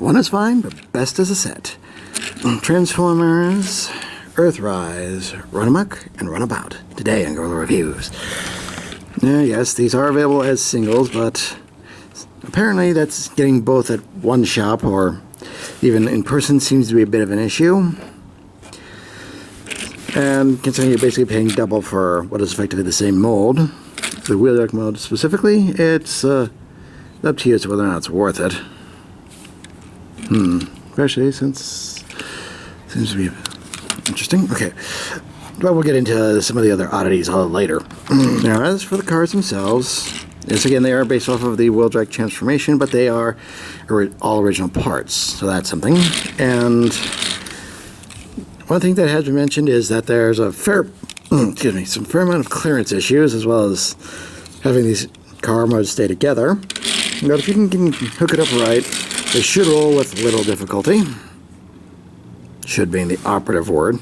One is fine, but best as a set. Transformers, Earthrise, Runamuck, and Runabout. Today on Guerrilla Reviews. Yes, these are available as singles, but apparently that's getting both at one shop or even in person seems to be a bit of an issue. And considering you're basically paying double for what is effectively the same mold, the wheeljack mode specifically, it's up to you as to whether or not it's worth it. Especially since it seems to be interesting. Okay. But we'll get into some of the other oddities a little later. Now, as for the cars themselves, yes, again, they are based off of the wheeljack transformation, but they are all original parts, so that's something. And one thing that has been mentioned is that there's a some fair amount of clearance issues, as well as having these car modes stay together. But if you can hook it up right, they should roll with little difficulty. Should being the operative word.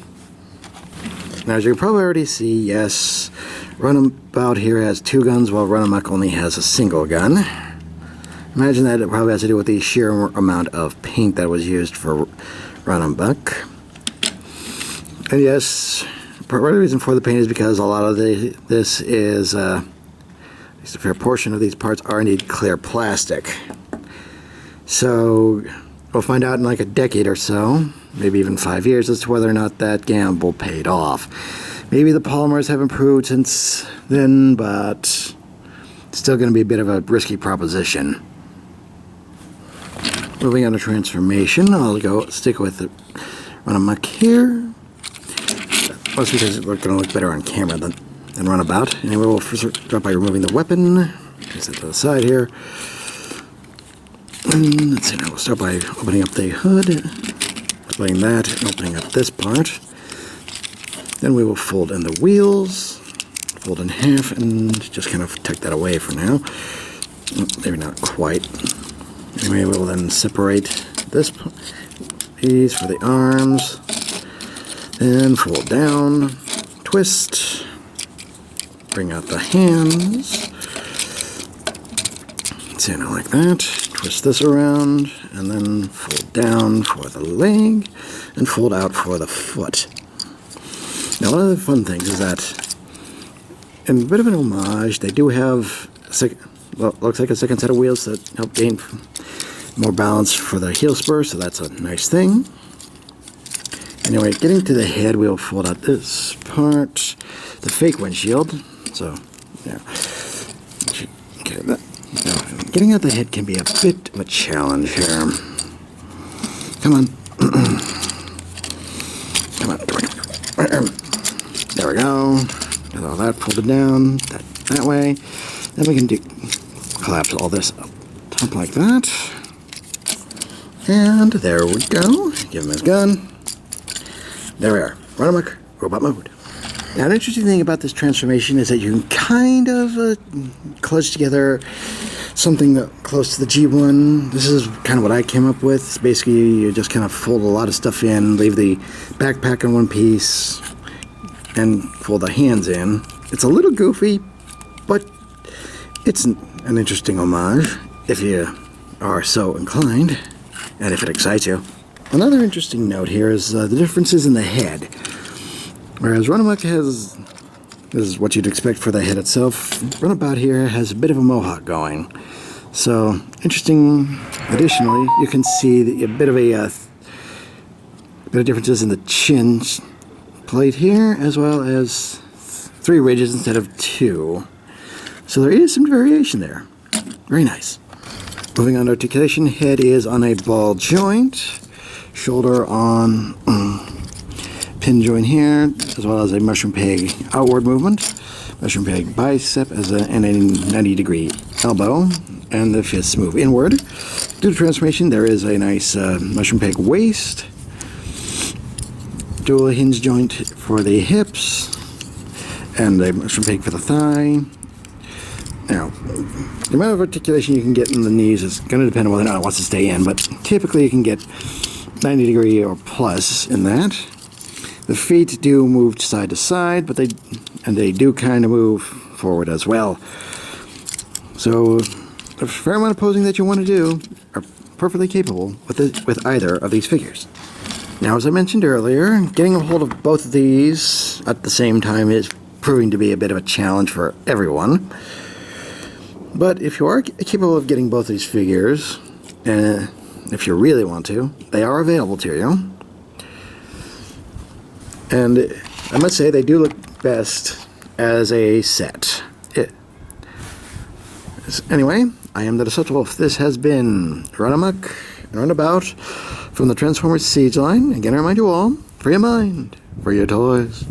Now, as you can probably already see, yes, Runabout here has two guns, while Runamuck only has a single gun. Imagine that it probably has to do with the sheer amount of paint that was used for Runamuck. And yes, part of the reason for the paint is because a lot of this is, at least a fair portion of these parts are indeed clear plastic. So we'll find out in like a decade or so, maybe even 5 years, as to whether or not that gamble paid off. Maybe the polymers have improved since then, but it's still going to be a bit of a risky proposition. Moving on to transformation, I'll stick with the Runamuck here. Mostly because it's going to look better on camera than Runabout. Anyway, we'll first start by removing the weapon. Set to the side here. And let's see, now we'll start by opening up the hood, playing that, and opening up this part. Then we will fold in the wheels, fold in half, and just kind of tuck that away for now. Maybe not quite. Anyway, we'll then separate these for the arms. Then fold down, twist, bring out the hands. See, now like that. Twist this around, and then fold down for the leg, and fold out for the foot. Now, one of the fun things is that, in a bit of an homage, they do have looks like a second set of wheels that help gain more balance for the heel spur, so that's a nice thing. Anyway, getting to the head, we'll fold out this part, the fake windshield. So, yeah. Okay, getting out the head can be a bit of a challenge here. Come on. Come on. There we go. Get all that folded down that way. Then we can collapse all this up top like that. And there we go. Give him his gun. There we are. Runamuck, robot mode. Now, an interesting thing about this transformation is that you can kind of clutch together something close to the G1. This is kind of what I came up with. Basically, you just kind of fold a lot of stuff in, leave the backpack in one piece, and fold the hands in. It's a little goofy, but it's an interesting homage, if you are so inclined, and if it excites you. Another interesting note here is the differences in the head. Whereas Runamuck this is what you'd expect for the head itself, Runabout here has a bit of a mohawk going. So, interesting. Additionally, you can see a bit of differences in the chin plate here, as well as 3 ridges instead of 2. So there is some variation there. Very nice. Moving on to articulation, head is on a ball joint. Shoulder on pin joint here, as well as a mushroom peg outward movement, mushroom peg bicep and a 90-degree elbow, and the fists move inward. Due to transformation, there is a nice mushroom peg waist, dual hinge joint for the hips, and a mushroom peg for the thigh. Now, the amount of articulation you can get in the knees is going to depend on whether or not it wants to stay in, but typically you can get 90-degree or plus in that. The feet do move side to side, but they do kind of move forward as well. So a fair amount of posing that you want to do, or perfectly capable with either of these figures. Now, as I mentioned earlier, getting a hold of both of these at the same time is proving to be a bit of a challenge for everyone. But if you are capable of getting both these figures, and if you really want to, they are available to you. And I must say, they do look best as a set. Anyway, I am the Deceptiwolf. This has been Runamuck and Runabout from the Transformers Siege line. Again, I remind you all, for your mind, for your toys.